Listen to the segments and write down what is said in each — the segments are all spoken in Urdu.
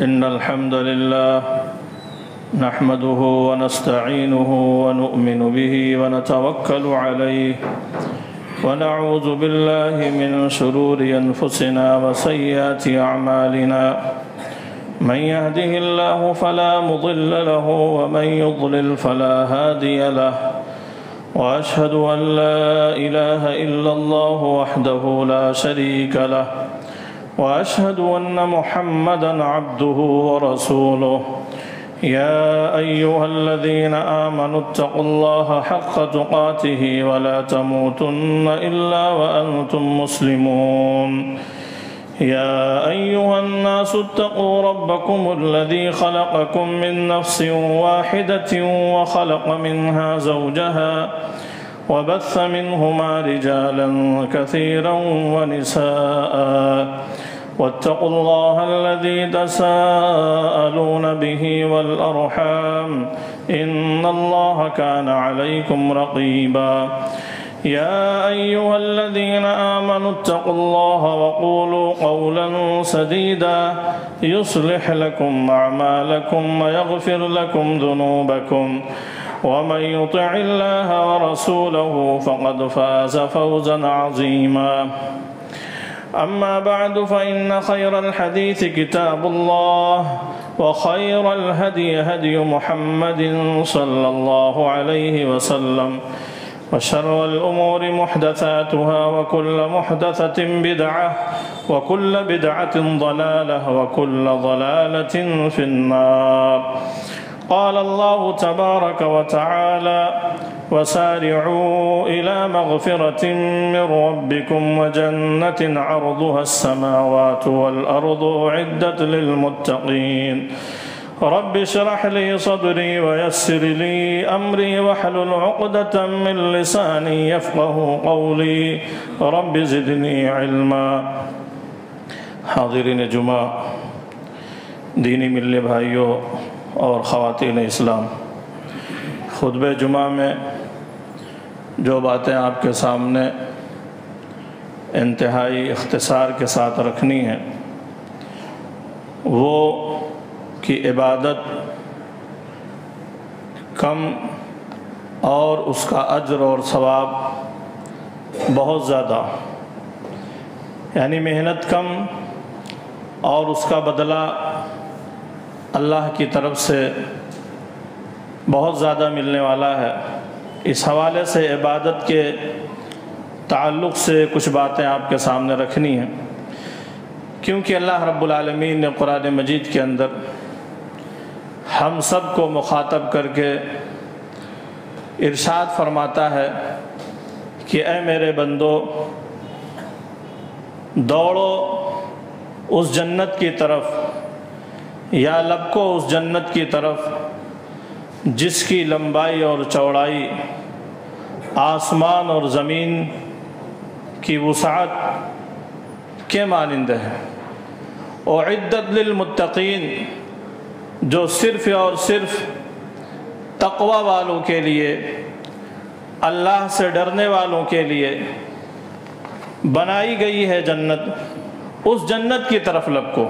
إن الحمد لله نحمده ونستعينه ونؤمن به ونتوكل عليه ونعوذ بالله من شرور أنفسنا وسيئات أعمالنا من يهده الله فلا مضل له ومن يضلل فلا هادي له وأشهد أن لا إله إلا الله وحده لا شريك له وأشهد أن محمدًا عبده ورسوله يا أيها الذين آمنوا اتقوا الله حق تقاته ولا تموتن إلا وأنتم مسلمون يا أيها الناس اتقوا ربكم الذي خلقكم من نفس واحدة وخلق منها زوجها وبث منهما رجالا كثيرا ونساء واتقوا الله الذي تساءلون به والأرحام إن الله كان عليكم رقيبا يا أيها الذين آمنوا اتقوا الله وقولوا قولا سديدا يصلح لكم أعمالكم ويغفر لكم ذنوبكم ومن يطع الله ورسوله فقد فاز فوزا عظيما أما بعد فإن خير الحديث كتاب الله وخير الهدي هدي محمد صلى الله عليه وسلم وشر الأمور محدثاتها وكل محدثة بدعة وكل بدعة ضلالة وكل ضلالة في النار قال الله تبارك وتعالى وسارعوا إلى مغفرة من ربكم وجنة عرضها السماوات والأرض أعدت للمتقين رب اشرح لي صدري ويسر لي أمري واحلل عقدة من لساني يفقه قولي رب زدني علما حاضرین جمعہ، دینی ملے بھائیوں اور خواتین اسلام، خطبہ جمعہ میں جو باتیں آپ کے سامنے انتہائی اختصار کے ساتھ رکھنی ہیں وہ کہ عبادت کم اور اس کا اجر اور ثواب بہت زیادہ، یعنی محنت کم اور اس کا بدلہ اللہ کی طرف سے بہت زیادہ ملنے والا ہے۔ اس حوالے سے عبادت کے تعلق سے کچھ باتیں آپ کے سامنے رکھنی ہیں، کیونکہ اللہ رب العالمین نے قرآن مجید کے اندر ہم سب کو مخاطب کر کے ارشاد فرماتا ہے کہ اے میرے بندو، دوڑو اس جنت کی طرف یا لبکو اس جنت کی طرف جس کی لمبائی اور چوڑائی آسمان اور زمین کی وسعت کے مانند ہے، اعدت للمتقین، جو صرف اور صرف تقوی والوں کے لیے، اللہ سے ڈرنے والوں کے لیے بنائی گئی ہے جنت، اس جنت کی طرف لبکو۔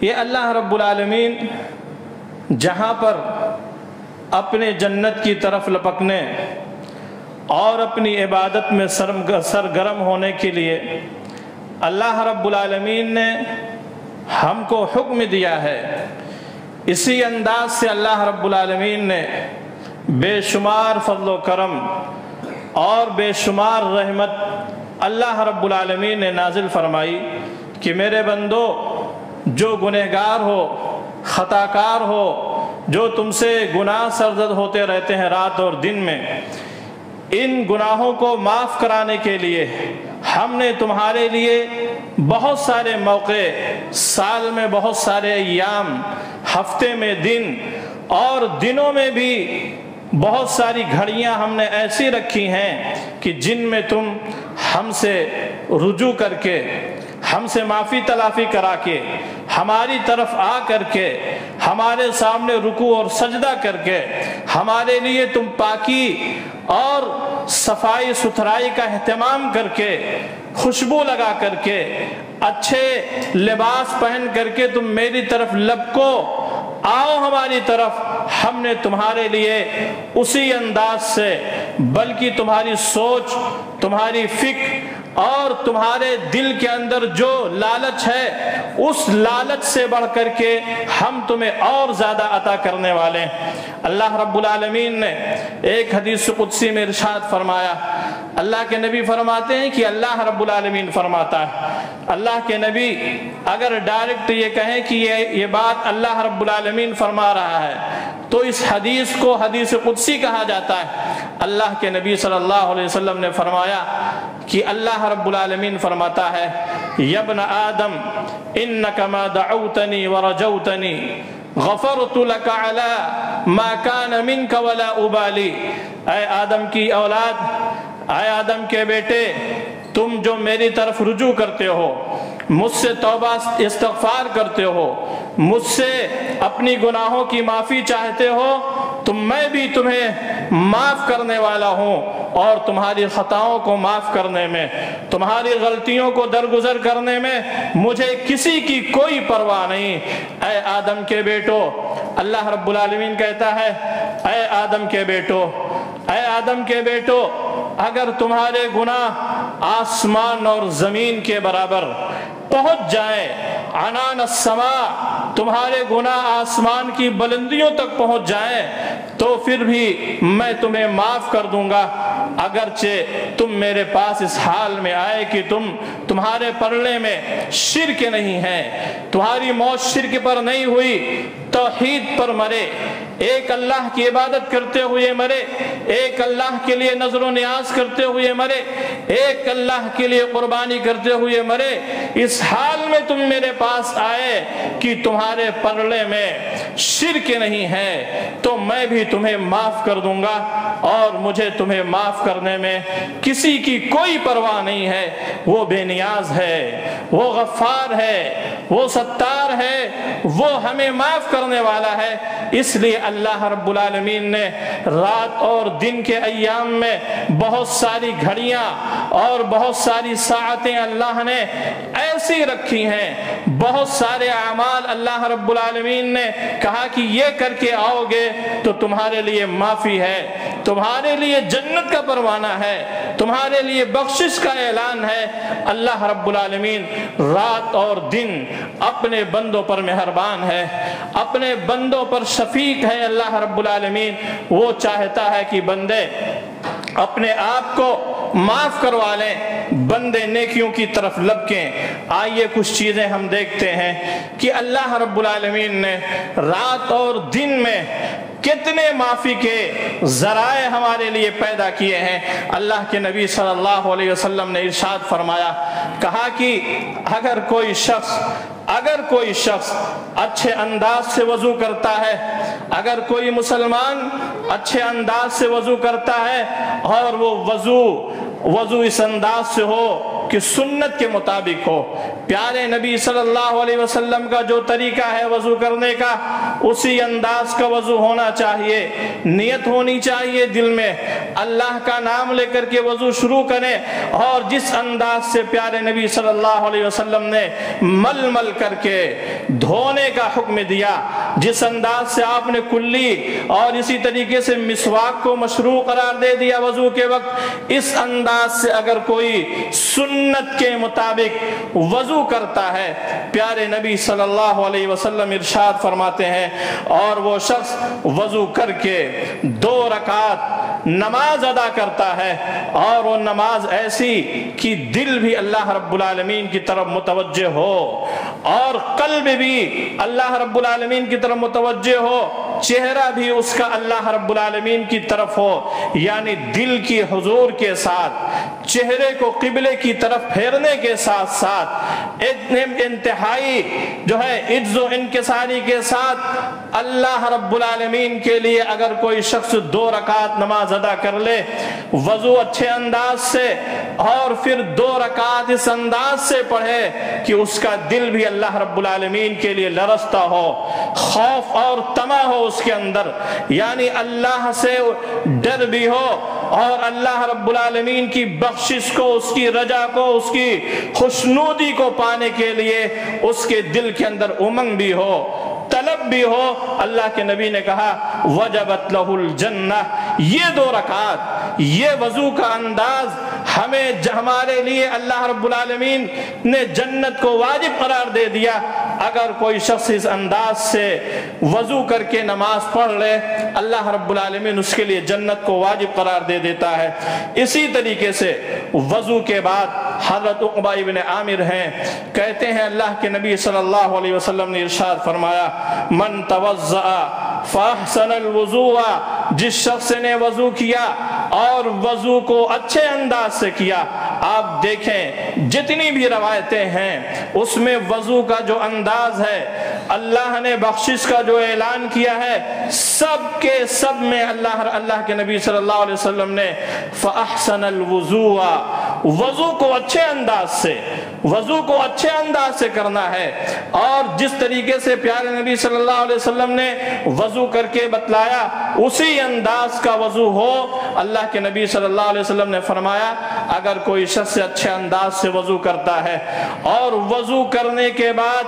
یہ اللہ رب العالمین جہاں پر اپنے جنت کی طرف لپکنے اور اپنی عبادت میں سرگرم ہونے کے لیے اللہ رب العالمین نے ہم کو حکم دیا ہے، اسی انداز سے اللہ رب العالمین نے بے شمار فضل و کرم اور بے شمار رحمت اللہ رب العالمین نے نازل فرمائی کہ میرے بندو، جو گنہگار ہو، خطاکار ہو، جو تم سے گناہ سرزد ہوتے رہتے ہیں رات اور دن میں، ان گناہوں کو معاف کرانے کے لیے ہم نے تمہارے لیے بہت سارے موقع، سال میں بہت سارے ایام، ہفتے میں دن اور دنوں میں بھی بہت ساری گھڑیاں ہم نے ایسی رکھی ہیں کہ جن میں تم ہم سے رجوع کر کے، ہم سے معافی تلافی کرا کے، ہماری طرف آ کر کے، ہمارے سامنے رکوع اور سجدہ کر کے ہمارے لیے تم پاکی اور صفائی ستھرائی کا اہتمام کر کے، خوشبو لگا کر کے، اچھے لباس پہن کر کے تم میری طرف لپکو، آؤ ہماری طرف، ہم نے تمہارے لیے اسی انداز سے، بلکہ تمہاری سوچ، تمہاری فکر اور تمہارے دل کے اندر جو لالچ ہے، اس لالچ سے بڑھ کر کے ہم تمہیں اور زیادہ عطا کرنے والے ہیں۔ اللہ رب العالمین نے ایک حدیث قدسی میں ارشاد فرمایا، اللہ کے نبی فرماتے ہیں کہ اللہ رب العالمین فرماتا ہے، اللہ کے نبی اگر ڈائریکٹ یہ کہیں کہ یہ بات اللہ رب العالمین فرما رہا ہے تو اس حدیث کو حدیث قدسی کہا جاتا ہے۔ اللہ کے نبی صلی اللہ علیہ وسلم نے فرمایا کہ اللہ رب العالمین فرماتا ہے، یا ابن آدم انک ما دعوتنی ورجوتنی غفرت لک علی ما کان منک ولا ابالی۔ اے آدم کی اولاد، اے آدم کے بیٹے، تم جو میری طرف رجوع کرتے ہو، مجھ سے توبہ استغفار کرتے ہو، مجھ سے اپنی گناہوں کی معافی چاہتے ہو، تو میں بھی تمہیں معاف کرنے والا ہوں، اور تمہاری خطاؤں کو معاف کرنے میں، تمہاری غلطیوں کو درگزر کرنے میں مجھے کسی کی کوئی پرواہ نہیں۔ اے آدم کے بیٹو، اللہ رب العالمین کہتا ہے، اے آدم کے بیٹو، اے آدم کے بیٹو، اگر تمہارے گناہ آسمان اور زمین کے برابر پہنچ جائیں، عنان السماء، تمہارے گناہ آسمان کی بلندیوں تک پہنچ جائیں، تو پھر بھی میں تمہیں معاف کر دوں گا، اگرچہ تم میرے پاس اس حال میں آئے کہ تمہارے پرلے میں شرک نہیں ہے، تمہاری موت شرک پر نہیں ہوئی، توحید پر مرے، ایک اللہ کی عبادت کرتے ہوئے مرے، ایک اللہ کے لیے نظر و نیاز کرتے ہوئے مرے، ایک اللہ کے لیے قربانی کرتے ہوئے مرے، اس حال میں تم میرے پاس آئے کہ تمہارے پرلے میں شرک نہیں ہے، تو میں بھی تمہیں معاف کر دوں گا، اور مجھے تمہیں معاف کرنے میں کسی کی کوئی پرواہ نہیں ہے۔ وہ بے نیاز ہے، وہ غفار ہے، وہ ستار ہے، وہ ہمیں معاف کرنے والا ہے۔ اس لیے اللہ رب العالمین نے رات اور دن کے ایام میں بہت ساری گھڑیاں اور بہت ساری ساعتیں اللہ نے ایسی رکھی ہیں، بہت سارے اعمال اللہ رب العالمین نے کہا کہ یہ کر کے آؤ گے تو تمہارے لیے معافی ہے، تمہارے لیے جنت کا پروانہ ہے، تمہارے لیے بخشش کا اعلان ہے۔ اللہ رب العالمین رات اور دن اپنے بندوں پر مہربان ہے، اپنے بندوں پر شفیق ہے۔ اللہ رب العالمین وہ چاہتا ہے کہ بندے اپنے آپ کو معاف کروا لیں، بندے نیکیوں کی طرف لپکیں۔ آئیے کچھ چیزیں ہم دیکھتے ہیں کہ اللہ رب العالمین نے رات اور دن میں کتنے معافی کے ذرائع ہمارے لیے پیدا کیے ہیں۔ اللہ کے نبی صلی اللہ علیہ وسلم نے ارشاد فرمایا، کہا کہ اگر کوئی شخص اچھے انداز سے وضو کرتا ہے، اگر کوئی مسلمان اچھے انداز سے وضو کرتا ہے، اور وہ وضو اس انداز سے ہو کہ سنت کے مطابق ہو، پیارے نبی صلی اللہ علیہ وسلم کا جو طریقہ ہے وضو کرنے کا، اسی انداز کا وضو ہونا چاہیے، نیت ہونی چاہیے دل میں، اللہ کا نام لے کر کے وضو شروع کریں، اور جس انداز سے پیارے نبی صلی اللہ علیہ وسلم نے مل مل کر کے دھونے کا حکم دیا، جس انداز سے آپ نے کلی اور اسی طریقے سے مسواک کو مشروع قرار دے دیا وضو کے وقت، اس انداز سے اگر کوئی سنت کے مطابق وضو کرتا ہے، پیارے نبی صلی اللہ علیہ وسلم ارشاد فرماتے ہیں، اور وہ شخص وضو کر کے 2 رکعت نماز ادا کرتا ہے، اور وہ نماز ایسی کہ دل بھی اللہ رب العالمین کی طرف متوجہ ہو، اور قلب بھی اللہ رب العالمین کی طرف متوجہ ہو، چہرہ بھی اس کا اللہ رب العالمین کی طرف ہو، یعنی دل کی حضور کے ساتھ، چہرے کو قبلے کی طرف پھیرنے کے ساتھ ساتھ انتہائی جو ہے عجز و انکساری کے ساتھ اللہ رب العالمین کے لیے اگر کوئی شخص 2 رکعت نماز ادا کر لے وضو اچھے انداز سے، اور پھر 2 رکعت اس انداز سے پڑھے کہ اس کا دل بھی اللہ رب العالمین کے لیے لرزتا ہو، خوف اور طمع ہو اس کے اندر، یعنی اللہ سے ڈر بھی ہو اور اللہ رب العالمین کی بخشش کو، اس کی رجا کو، اس کی خوشنودی کو پانے کے لیے اس کے دل کے اندر امنگ بھی ہو، طلب بھی ہو، اللہ کے نبی نے کہا وجبت لہ الجنہ۔ یہ 2 رکعات، یہ وضو کا انداز ہمارے لیے اللہ رب العالمین نے جنت کو واجب قرار دے دیا۔ اگر کوئی شخص اس انداز سے وضو کر کے نماز پڑھ لے، اللہ رب العالمین اس کے لیے جنت کو واجب قرار دے دیتا ہے۔ اسی طریقے سے وضو کے بعد حضرت عقبہ ابن عامر ہیں، کہتے ہیں اللہ کے نبی صلی اللہ علیہ وسلم نے ارشاد فرمایا من توضأ فاحسن الوضوء، جس شخص نے وضو کیا اور وضو کو اچھے انداز سے کیا۔ آپ دیکھیں جتنی بھی روایتیں ہیں اس میں وضو کا جو انداز ہے، اللہ نے بخشش کا جو اعلان کیا ہے، سب کے سب میں اللہ کے نبی صلی اللہ علیہ وسلم نے فاحسن الوضوء، وضو کو اچھے انداز سے کرنا ہے۔ اور جس طریقے سے پیارے نبی صلی اللہ علیہ وسلم نے وضو کر کے بتلایا اسی انداز کا وضو ہو۔ اللہ کے نبی صلی اللہ علیہ وسلم نے فرمایا اگر کوئی شخص اچھے انداز سے وضو کرتا ہے اور وضو کرنے کے بعد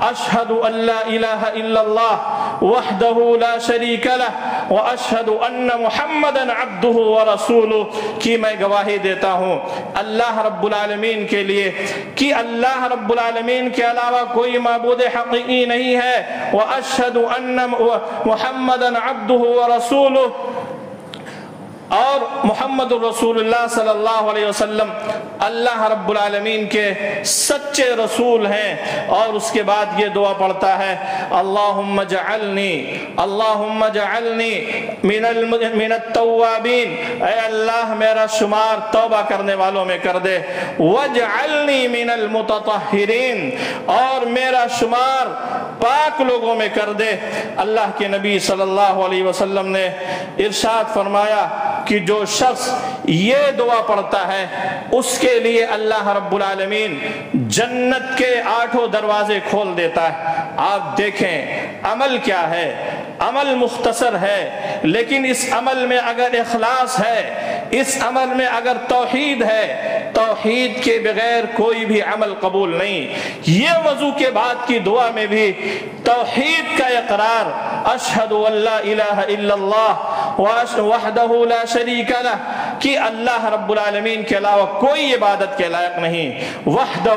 اشہد ان لا الہ الا اللہ وحدہ لا شریک لہ واشہد ان محمدا عبدہ ورسولہ کی میں گواہی دیتا ہوں اللہ رب العالمین کے لیے کہ اللہ رب العالمین کے علاوہ کوئی معبود حقیقی نہیں ہے، واشہد ان محمدا عبدہ ورسولہ، اور محمد الرسول اللہ صلی اللہ علیہ وسلم اللہ رب العالمین کے سچے رسول ہیں۔ اور اس کے بعد یہ دعا پڑھتا ہے اللہم اجعلنی من التوابین، اے اللہ میرا شمار توبہ کرنے والوں میں کر دے، واجعلنی من المتطہرین، اور میرا شمار پاک لوگوں میں کر دے۔ اللہ کے نبی صلی اللہ علیہ وسلم نے ارشاد فرمایا کہ جو شخص یہ دعا پڑھتا ہے اس کے لیے اللہ رب العالمین جنت کے 8 دروازے کھول دیتا ہے۔ آپ دیکھیں عمل کیا ہے، عمل مختصر ہے، لیکن اس عمل میں اگر اخلاص ہے، اس عمل میں اگر توحید ہے، توحید کے بغیر کوئی بھی عمل قبول نہیں۔ یہ وضو کے بعد کی دعا میں بھی توحید کا اقرار، اشہد ان لا الہ الا اللہ وحدہ لا شریک لہ، کہ اللہ رب العالمین کے علاوہ کوئی عبادت کے لائق نہیں، وحدہ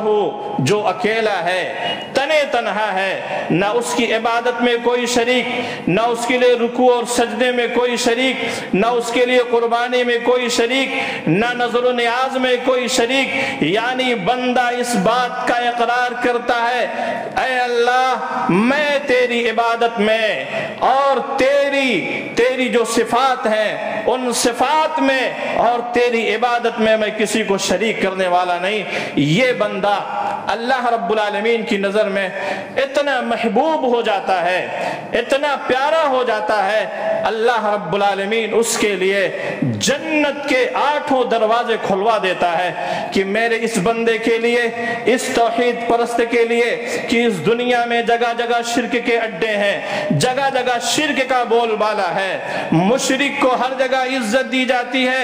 جو اکیلا ہے، تنے تنہا ہے، نہ اس کی عبادت میں کوئی شریک، نہ اس کے لیے رکوع اور سجدے میں کوئی شریک، نہ اس کے لیے قربانی میں کوئی شریک، نہ نظر و نیاز میں کوئی شریک۔ یعنی بندہ اس بات کا اقرار کرتا ہے اے اللہ میں تیری عبادت میں اور تیری جو صفات ہیں ان صفات میں اور تیری عبادت میں میں کسی کو شریک کرنے والا نہیں۔ یہ بندہ اللہ رب العالمین کی نظر میں اتنا محبوب ہو جاتا ہے، اتنا پیارا ہو جاتا ہے، اللہ رب العالمین اس کے لیے جنت کے 8 دروازے کھلوا دیتا ہے کہ میرے اس بندے کے لیے، اس توحید پرست کے لیے کہ اس دنیا میں جگہ جگہ شرک کے اڈے ہیں، جگہ جگہ شرک کا بول بالا ہے، مشرک کو ہر جگہ عزت دی جاتی ہے،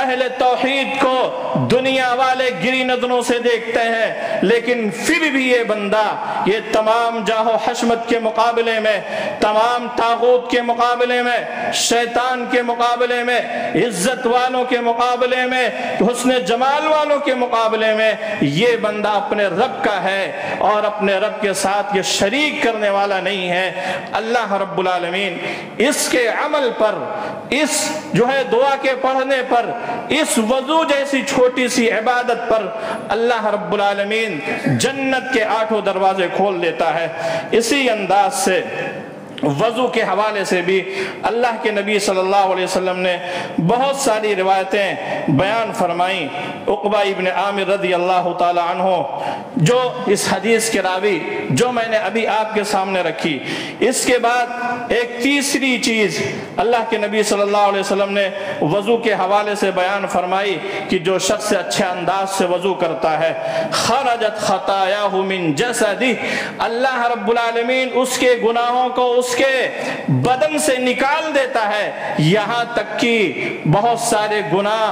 اہل توحید کو دنیا والے گری نظروں سے دیکھتے ہیں، لیکن پھر بھی یہ بندہ یہ تمام جاہ و حشمت کے مقابلے میں، تمام طاغوت کے مقابلے میں، شیطان کے مقابلے میں، عزت والوں کے مقابلے میں، حسن جمال والوں کے مقابلے میں یہ بندہ اپنے رب کا ہے اور اپنے رب کے ساتھ یہ شریک کرنے والا نہیں ہے۔ اللہ رب العالمین اس کے عمل پر، اس جو ہے دعا کے پڑھنے پر، اس وضو جیسی چھوٹی سی عبادت پر اللہ رب العالمین جنت کے 8 دروازے کھول دیتا ہے۔ اسی انداز سے وضو کے حوالے سے بھی اللہ کے نبی صلی اللہ علیہ وسلم نے بہت ساری روایتیں بیان فرمائیں۔ عقبہ ابن عامر رضی اللہ تعالی عنہ جو اس حدیث کے راوی جو میں نے ابھی آپ کے سامنے رکھی، اس کے بعد ایک تیسری چیز اللہ کے نبی صلی اللہ علیہ وسلم نے وضو کے حوالے سے بیان فرمائی کہ جو شخص اچھے انداز سے وضو کرتا ہے خرجت خطاياه من جسدہ، اللہ رب العالمین اس کے گناہوں کو اس کے بدن سے نکال دیتا ہے، یہاں تک کہ بہت سارے گناہ،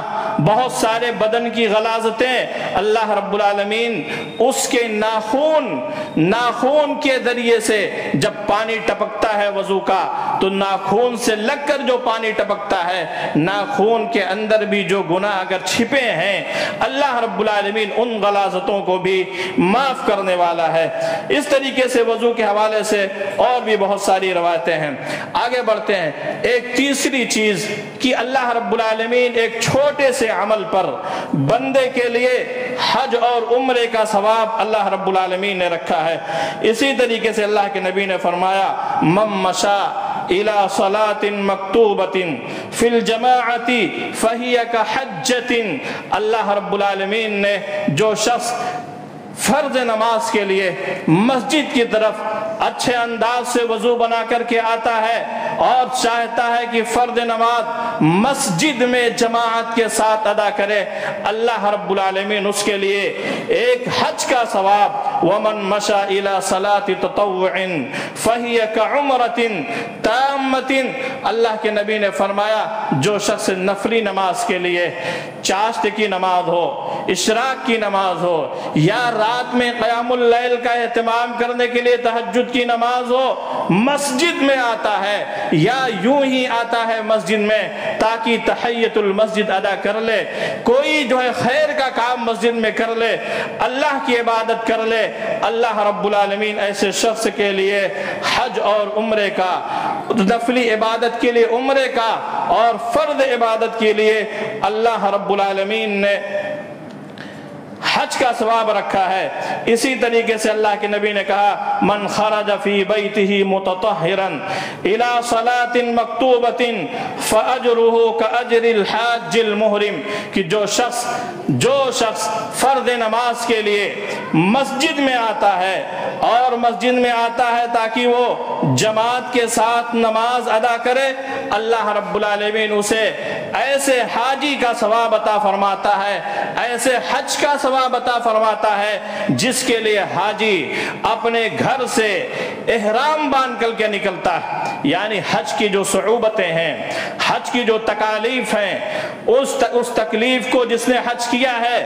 بہت سارے بدن کی غلاظتیں اللہ رب العالمین اس کے ناخون کے ذریعے سے جب پانی ٹپکتا ہے وضو کا تو ناخون سے لگ کر جو پانی ٹپکتا ہے، ناخون کے اندر بھی جو گناہ اگر چھپے ہیں اللہ رب العالمین ان غلاظتوں کو بھی معاف کرنے والا ہے۔ اس طریقے سے وضو کے حوالے سے اور بھی بہت ساری روایتیں ہیں۔ آگے بڑھتے ہیں۔ ایک تیسری چیز کہ اللہ رب العالمین ایک چھوٹے سے عمل پر بندے کے لیے حج اور عمرے کا ثواب اللہ رب العالمین نے رکھا ہے۔ اسی طریقے سے اللہ کے نبی نے فرمایا من مشا الى صلاة مکتوبة فی الجماعة فہی کحجۃ، اللہ رب العالمین نے جو شخص فرض نماز کے لیے مسجد کی طرف اچھے انداز سے وضو بنا کر کے آتا ہے اور چاہتا ہے کہ فرض نماز مسجد میں جماعت کے ساتھ ادا کرے، اللہ رب العالمین اس کے لیے ایک حج کا ثواب وَمَن مَشَى إِلَى صَلَاةِ تَطَوُّعٍ فَهِيَ كَعُمْرَةٍ تَامَّةٍ، اللہ کے نبی نے فرمایا جو شخص نفلی نماز کے لیے چاشت کی نماز ہو، اشراق کی نماز ہو، یا رات میں قیام اللیل کا اہتمام کرنے کے لیے تہجد کی نماز ہو، مسجد میں آتا ہے یا یوں ہی آتا ہے مسجد میں تاکہ تحیت المسجد ادا کر لے، کوئی جو ہے خیر کا کام مسجد میں کر لے، اللہ کی عبادت کر لے، اللہ رب العالمین ایسے شخص کے لیے حج اور عمرے کا، نفلی عبادت کے لیے عمرے کا اور فرض عبادت کے لیے اللہ رب العالمین نے حج کا ثواب رکھا ہے۔ اسی طریقے سے اللہ کے نبی نے کہا من خرج فی بیتہ متطہرا الی صلاۃ مکتوبۃ فاجرہ کاجر الحاج المحرم، کہ جو شخص فرض نماز کے لیے مسجد میں آتا ہے اور مسجد میں آتا ہے تاکہ وہ جماعت کے ساتھ نماز ادا کرے، اللہ رب العالمین اسے ایسے حاجی کا ثواب عطا فرماتا ہے، ایسے حج کا ثواب عطا فرماتا ہے جس کے لیے حاجی اپنے گھر سے احرام باندھ کر کے نکلتا ہے۔ یعنی حج کی جو صعوبتیں ہیں، حج کی جو تکالیف ہیں، اس تکلیف کو جس نے حج کیا ہے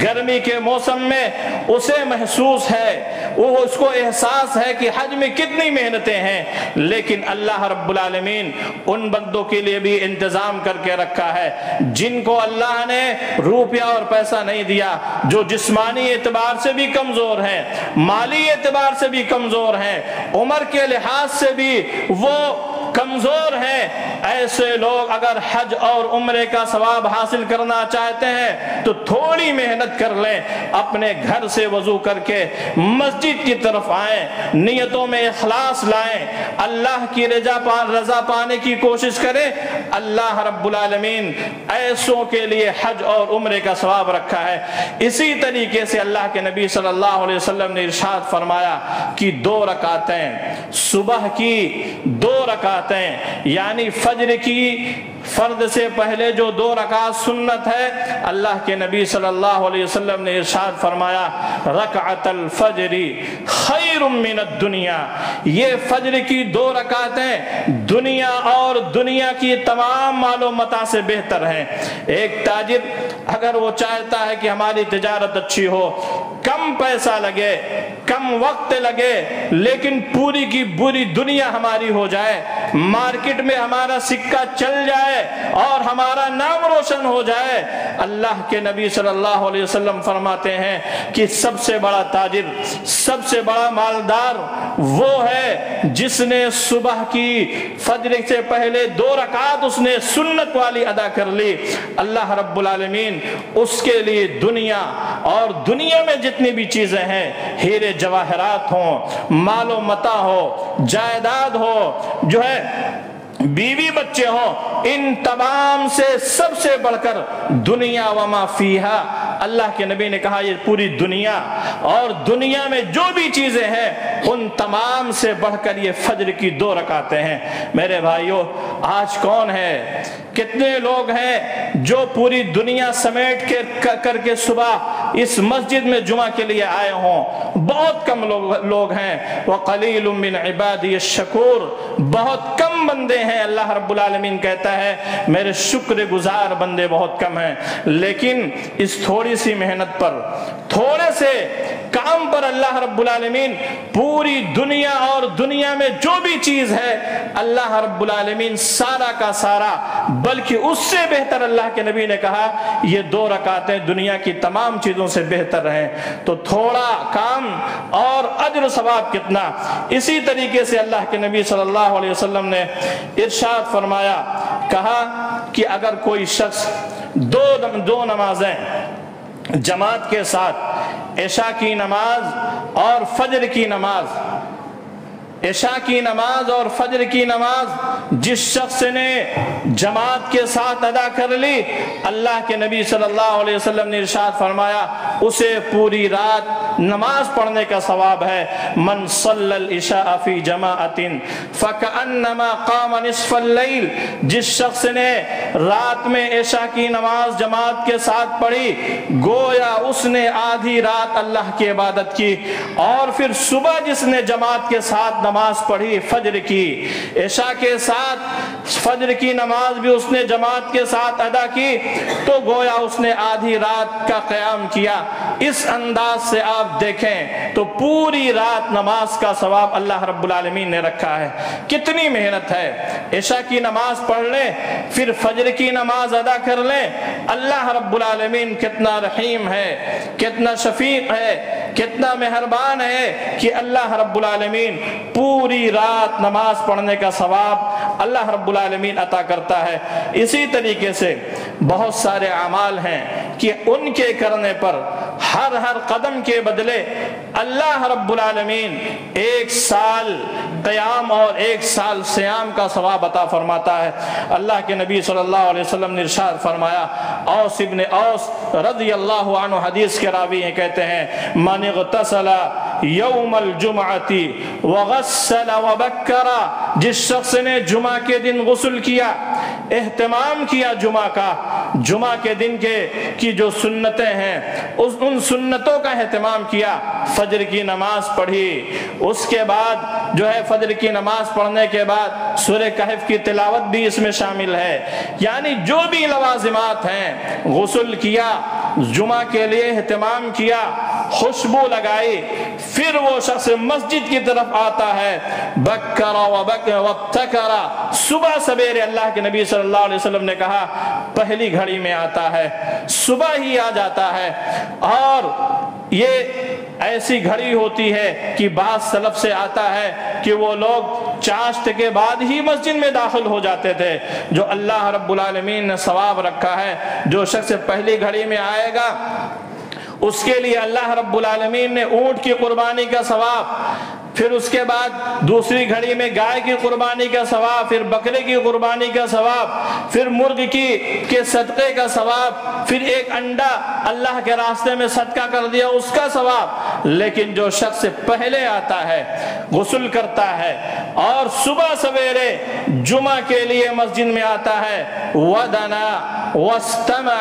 گرمی کے موسم میں اسے محسوس ہے، اس کو احساس ہے کہ حج میں کتنی محنتیں ہیں، لیکن اللہ رب العالمین ان بندوں کے لیے بھی انتظام کر کے رکھا ہے جن کو اللہ نے روپیہ اور پیسہ نہیں دیا، جو جسمانی اعتبار سے بھی کمزور ہیں، مالی اعتبار سے بھی کمزور ہیں، عمر کے لحاظ سے بھی وہ کمزور ہیں، ایسے لوگ اگر حج اور عمرے کا ثواب حاصل کرنا چاہتے ہیں تو تھوڑی محنت کر لیں، اپنے گھر سے وضو کر کے مسجد کی طرف آئیں، نیتوں میں اخلاص لائیں، اللہ کی رضا پانے کی کوشش کریں، اللہ رب العالمین ایسوں کے لیے حج اور عمرے کا ثواب رکھا ہے۔ اسی طریقے سے اللہ کے نبی صلی اللہ علیہ وسلم نے ارشاد فرمایا کہ 2 رکعتیں صبح کی 2 رکعتیں یعنی فجر کی فرض سے پہلے جو 2 رکعت سنت ہے، اللہ کے نبی صلی اللہ علیہ وسلم نے ارشاد فرمایا رکعت الفجر خیر من الدنیا، یہ فجر کی 2 رکعتیں دنیا اور دنیا کی تمام مال و متاع سے بہتر ہیں۔ ایک تاجر اگر وہ چاہتا ہے کہ ہماری تجارت اچھی ہو، کم پیسہ لگے، کم وقت لگے، لیکن پوری کی پوری دنیا ہماری ہو جائے، مارکیٹ میں ہمارا سکہ چل جائے اور ہمارا نام روشن ہو جائے، اللہ کے نبی صلی اللہ علیہ وسلم فرماتے ہیں کہ سب سے بڑا تاجر، سب سے بڑا مالدار وہ ہے جس نے صبح کی فجر سے پہلے 2 رکعت اس نے سنت والی ادا کر لی، اللہ رب العالمین اس کے لیے دنیا اور دنیا میں جتنی بھی چیزیں ہیں، ہیرے جواہرات ہوں، مال و متاع ہو، جائیداد ہو، جو ہے بیوی بچے ہوں، ان تمام سے سب سے بڑھ کر دنیا وما فیہا اللہ کے نبی نے کہا یہ پوری دنیا اور دنیا میں جو بھی چیزیں ہیں ان تمام سے بڑھ کر یہ فجر کی 2 رکعتیں ہیں۔ میرے بھائیوں، آج کون ہے، کتنے لوگ ہیں جو پوری دنیا سمیٹ کر کے صبح اس مسجد میں جمعہ کے لیے آئے ہوں؟ بہت کم لوگ ہیں۔ وَقَلِيلٌ مِّنْ عِبَادِيَ الشَّكُورُ، بہت کم بندے ہیں۔ اللہ رب العالمین کہتا ہے میرے شکر گزار بندے بہت کم ہیں۔ لیکن اس تھوڑی سی محنت پر، تھوڑے سے کام پر اللہ رب العالمین پوری دنیا اور دنیا میں جو بھی چیز ہے اللہ رب العالمین سارا کا سارا، بلکہ اس سے بہتر اللہ کے نبی نے کہا یہ 2 رکعتیں دنیا کی تمام چیزوں سے بہتر ہیں۔ تو تھوڑا کام اور اجر و ثواب کتنا۔ اسی طریقے سے اللہ کے نبی صلی اللہ علیہ وسلم نے ارشاد فرمایا، کہا کہ اگر کوئی شخص 2 نمازیں جماعت کے ساتھ، عشاء کی نماز اور فجر کی نماز، عشاء کی نماز اور فجر کی نماز جس شخص نے جماعت کے ساتھ ادا کر لی، اللہ کے نبی صلی اللہ علیہ وسلم نے ارشاد فرمایا اسے پوری رات نماز پڑھنے کا ثواب ہے۔ من صلی العشاء فی جماعت فکأنما قام نصف اللیل، جس شخص نے رات میں عشاء کی نماز جماعت کے ساتھ پڑھی گویا اس نے آدھی رات اللہ کی عبادت کی۔ اور پھر صبح جس نے جماعت کے ساتھ نماز پڑھی فجر کی، عشاء کے ساتھ فجر کی نماز بھی اس نے جماعت کے ساتھ ادا کی تو گویا اس نے آدھی رات کا قیام کیا۔ اس انداز سے آپ دیکھیں تو پوری رات نماز کا ثواب اللہ رب العالمین نے رکھا ہے۔ کتنی محنت ہے، عشاء کی نماز پڑھ لیں پھر فجر کی نماز ادا کر لیں۔ اللہ رب العالمین کتنا رحیم ہے، کتنا شفیق ہے، کتنا مہربان ہے کہ اللہ رب العالمین پوری رات نماز پڑھنے کا ثواب اللہ رب العالمین عطا کرتا ہے۔ اسی طریقے سے بہت سارے اعمال ہیں کہ ان کے کرنے پر ہر قدم کے بدلے اللہ رب العالمین 1 سال قیام اور 1 سال صیام کا ثواب عطا فرماتا ہے۔ اللہ کے نبی صلی اللہ علیہ وسلم نے ارشاد فرمایا، اوس ابن اوس رضی اللہ عنہ حدیث کے راوی ہیں، کہتے ہیں من اغتسل یوم الجمعۃ وغسل وبکر، جس شخص نے جمعہ کے دن غسل کیا، اہتمام کیا جمعہ کا، جمعہ کے دن کی جو سنتیں ہیں ان سنتوں کا اہتمام کیا، فجر کی نماز پڑھی، اس کے بعد جو ہے فجر کی نماز پڑھنے کے بعد سورہ کہف کی تلاوت بھی اس میں شامل ہے، یعنی جو بھی لوازمات ہیں، غسل کیا، جمعہ کے لیے اہتمام کیا، خوشبو لگائی، پھر وہ شخص مسجد کی طرف آتا ہے، بکر وابتکر، صبح سویرے اللہ کے نبی صلی اللہ علیہ وسلم نے کہا پہلی گھڑی میں آتا ہے، صبح ہی آ جاتا ہے۔ اور یہ ایسی گھڑی ہوتی ہے کہ بعض سلف سے آتا ہے کہ وہ لوگ چاشت کے بعد ہی مسجد میں داخل ہو جاتے تھے۔ جو اللہ رب العالمین نے ثواب رکھا ہے، جو شخص پہلی گھڑی میں آئے گا اس کے لیے اللہ رب العالمین نے اونٹ کی قربانی کا ثواب، پھر اس کے بعد دوسری گھڑی میں گائے کی قربانی کا ثواب، پھر بکرے کی قربانی کا ثواب، پھر مرغ کے صدقے کا ثواب، پھر ایک انڈا اللہ کے راستے میں صدقہ کر دیا اس کا ثواب۔ لیکن جو شخص پہلے آتا ہے، غسل کرتا ہے اور صبح سویرے جمعہ کے لیے مسجد میں آتا ہے، ودنا واستمع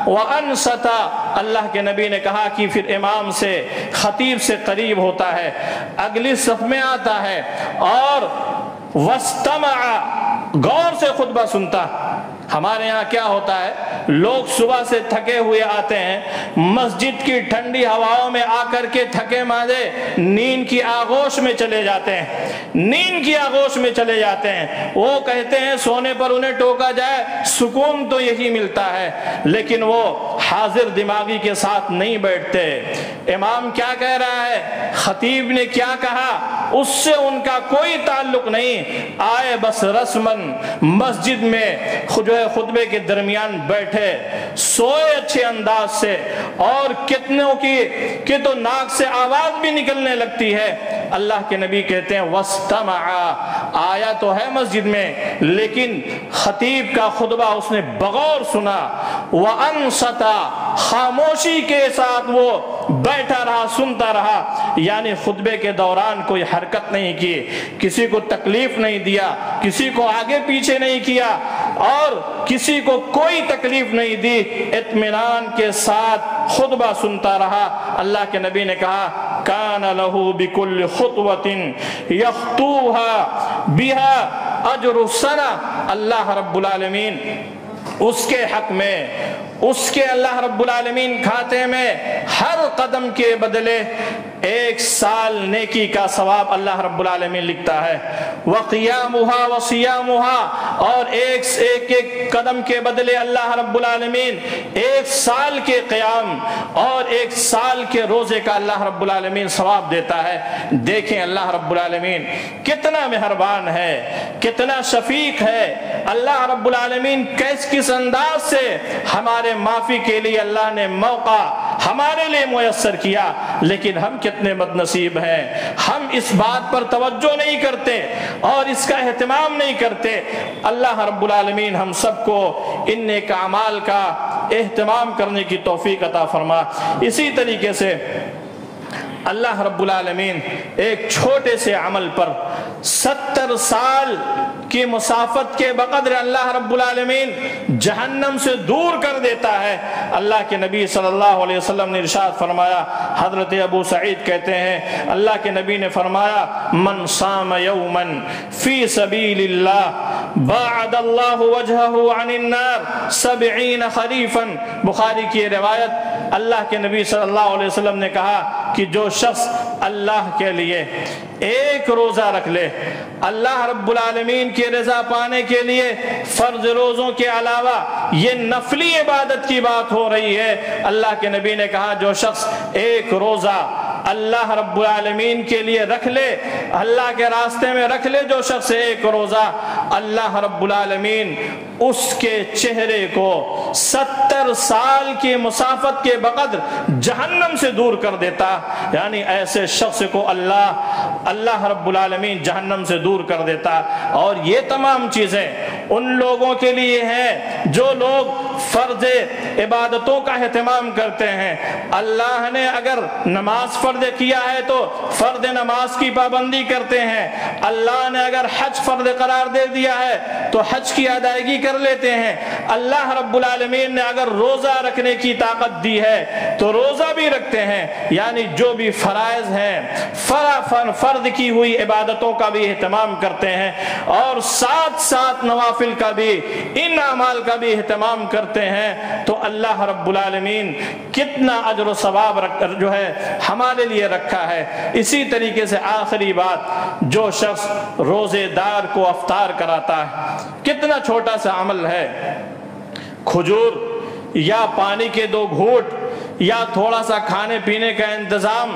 وانصت، اللہ کے نبی نے کہا کہ پھر امام سے، خطیب سے قریب ہوتا ہے، اگلی صف میں آتا ہے اور واستمع، غور سے خطبہ سنتا۔ ہمارے یہاں کیا ہوتا ہے، لوگ صبح سے تھکے ہوئے آتے ہیں، مسجد کی ٹھنڈی ہواؤں میں آ کر کے تھکے ماندے نیند کی آغوش میں چلے جاتے ہیں، نیند کی آغوش میں چلے جاتے ہیں۔ وہ کہتے ہیں سونے پر انہیں ٹوکا جائے سکون تو یہی ملتا ہے، لیکن وہ حاضر دماغی کے ساتھ نہیں بیٹھتے۔ امام کیا کہہ رہا ہے، خطیب نے کیا کہا، اس سے ان کا کوئی تعلق نہیں، آئے بس رسمن مسجد میں جو ہے خطبے کے درمیان بیٹھے، سوئے اچھے انداز سے، اور کتنوں کی تو ناک سے آواز بھی نکلنے لگتی ہے۔ اللہ کے نبی کہتے ہیں واستمع، آیا تو ہے مسجد میں لیکن خطیب کا خطبہ اس نے بغور سنا، وانصت، خاموشی کے ساتھ وہ بیٹھا رہا، سنتا رہا، یعنی خطبے کے دوران کوئی حرکت نہیں کی، کسی کو تکلیف نہیں دیا، کسی کو آگے پیچھے نہیں کیا اور کسی کو کوئی تکلیف نہیں دی، اطمینان کے ساتھ خطبہ سنتا رہا۔ اللہ کے نبی نے کہا کان لہ بکل خطوۃ یخطوها بها اجر السنہ، اللہ رب العالمین اس کے حق میں، اس کے اللہ رب العالمین کھاتے میں ہر قدم کے بدلے 1 سال نیکی کا ثواب اللہ رب العالمین لکھتا ہے۔ وقیامها وصیامها، اور ایک قدم کے بدلے اللہ رب العالمین 1 سال کے قیام اور 1 سال کے روزے کا اللہ رب العالمین ثواب دیتا ہے۔ دیکھیں اللہ رب العالمین کتنا مہربان ہے، کتنا شفیق ہے۔ اللہ رب العالمین کس انداز سے ہمارے معافی کے لیے اللہ نے موقع ہمارے لیے میسر کیا، لیکن ہم کتنے بد نصیب ہیں، ہم اس بات پر توجہ نہیں کرتے اور اس کا اہتمام نہیں کرتے۔ اللہ رب العالمین ہم سب کو ان نیک اعمال کا اہتمام کرنے کی توفیق عطا فرما۔ اسی طریقے سے اللہ رب العالمین ایک چھوٹے سے عمل پر 70 سال کی مسافت کے بقدر اللہ رب العالمین جہنم سے دور کر دیتا ہے۔ اللہ کے نبی صلی اللہ علیہ وسلم نے ارشاد فرمایا، حضرت ابو سعید کہتے ہیں اللہ کے نبی نے فرمایا من صام یوما فی سبیل اللہ باعد اللہ وجہہ عن النار 70 خریفا، بخاری کی روایت۔ اللہ کے نبی صلی اللہ علیہ وسلم نے کہا کہ جو شخص اللہ کے لیے 1 روزہ رکھ لے، اللہ رب العالمین کی رضا پانے کے لیے فرض روزوں کے علاوہ یہ نفلی عبادت کی بات ہو رہی ہے، اللہ کے نبی نے کہا جو شخص 1 روزہ اللہ رب العالمین کے لیے رکھ لے، اللہ کے راستے میں رکھ لے جو شخص 1 روزہ، اللہ رب العالمین اس کے چہرے کو 70 سال کی مسافت کے بقدر جہنم سے دور کر دیتا، یعنی ایسے شخص کو اللہ رب العالمین جہنم سے دور کر دیتا۔ اور یہ تمام چیزیں ان لوگوں کے لیے ہیں جو لوگ فرض عبادتوں کا اہتمام کرتے ہیں۔ اللہ نے اگر نماز فرض کیا ہے تو فرض نماز کی پابندی کرتے ہیں، اللہ نے اگر حج فرض قرار دے دیا ہے تو حج کی ادائیگی کر لیتے ہیں، اللہ رب العالمین نے اگر روزہ رکھنے کی طاقت دی ہے تو روزہ بھی رکھتے ہیں، یعنی جو بھی فرائض ہیں فرض کی ہوئی عبادتوں کا بھی اہتمام کرتے ہیں اور ساتھ ساتھ نوافل کا بھی، ان اعمال کا بھی اہتمام کرتے ہیں، تو اللہ رب العالمین کتنا اجر و ثواب جو ہے ہمارے لیے رکھا ہے۔ اسی طریقے سے آخری بات، جو شخص روزے دار کو افطار کراتا ہے، کتنا چھوٹا سا عمل ہے، کھجور یا پانی کے 2 گھونٹ یا تھوڑا سا کھانے پینے کا انتظام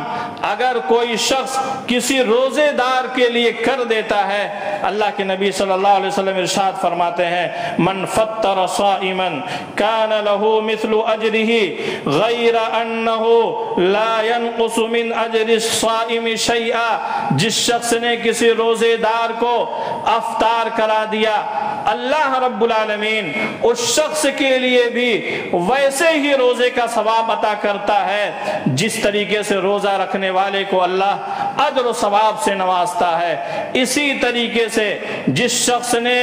اگر کوئی شخص کسی روزے دار کے لیے کر دیتا ہے، اللہ کے نبی صلی اللہ علیہ وسلم ارشاد فرماتے ہیں من فطر صائما کان له مثل اجرہ غیر انہ لا ينقص من اجر الصائم شیئا، جس شخص نے کسی روزے دار کو افطار کرا دیا، اللہ رب العالمین اس شخص کے لیے بھی ویسے ہی روزے کا ثواب عطا کرتا ہے جس طریقے سے روزہ رکھنے والے کو اللہ اجر و ثواب سے نوازتا ہے۔ اسی طریقے سے جس شخص نے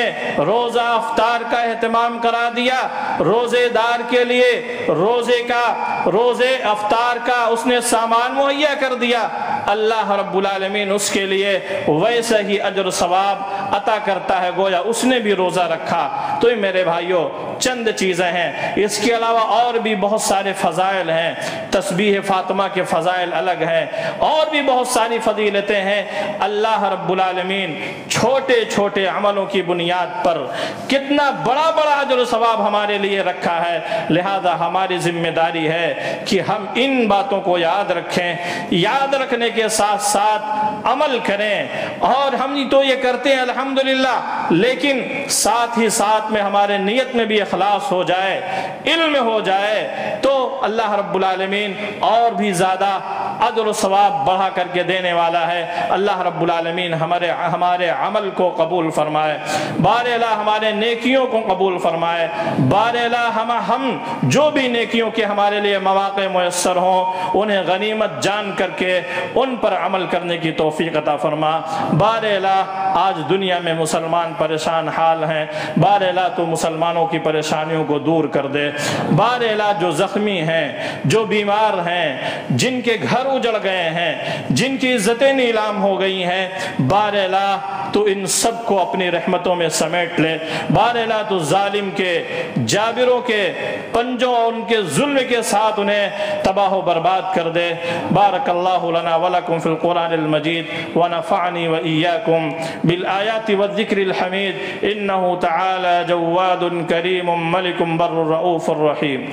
روزہ افطار کا اہتمام کرا دیا، روزے دار کے لیے روزے افطار کا اس نے سامان مہیا کر دیا، اللہ رب العالمین اس کے لیے ویسا ہی اجر و ثواب عطا کرتا ہے گویا اس نے بھی روزہ رکھا۔ تو میرے بھائیوں چند چیزیں ہیں، اس کے علاوہ اور بھی بہت سارے فضائل ہیں، تسبیح فاطمہ کے فضائل الگ ہیں، اور بھی بہت ساری فضیلتیں ہیں۔ اللہ رب العالمین چھوٹے چھوٹے عملوں کی بنیاد پر کتنا بڑا بڑا اجر و ثواب ہمارے لیے رکھا ہے، لہذا ہماری ذمہ داری ہے کہ ہم ان باتوں کو یاد رکھیں، یاد رکھنے کے ساتھ ساتھ عمل کریں۔ اور ہم تو یہ کرتے ہیں الحمدللہ، لیکن ساتھ ہی ساتھ میں ہمارے نیت میں بھی اخلاص ہو جائے، علم ہو جائے، تو اللہ رب العالمین اور بھی زیادہ اجر و ثواب بڑھا کر کے دینے والا ہے۔ اللہ رب العالمین ہمارے عمل کو قبول فرمائے، بار الہ ہمارے نیکیوں کو قبول فرمائے، بار الہ ہم جو بھی نیکیوں کے ہمارے لیے مواقع میسر ہوں انہیں غنیمت جان کر کے ان پر عمل کرنے کی توفیق عطا فرما۔ بار الہ آج دنیا میں مسلمان پریشان حال ہیں، بار الہ تو مسلمانوں کی پریشانیوں کو دور کر دے۔ بار الہ جو زخمی ہیں، جو بیمار ہیں، جن کے گھر اجڑ گئے ہیں، جن کی عزتیں نیلام ہو گئی ہیں، بار الہ تو ان سب کو اپنی رحمتوں میں سمیٹ لے۔ بار الہ تو ظالم کے، جابروں کے پنجوں اور ان کے ظلم کے ساتھ انہیں تباہ و برباد کر دے۔ بارک اللہ لنا ولکم فی القرآن المجید ونفعنی وإیاکم بالآیات والذکر الحمید انہ تعالی جواد کریم ملک بر رؤوف الرحیم۔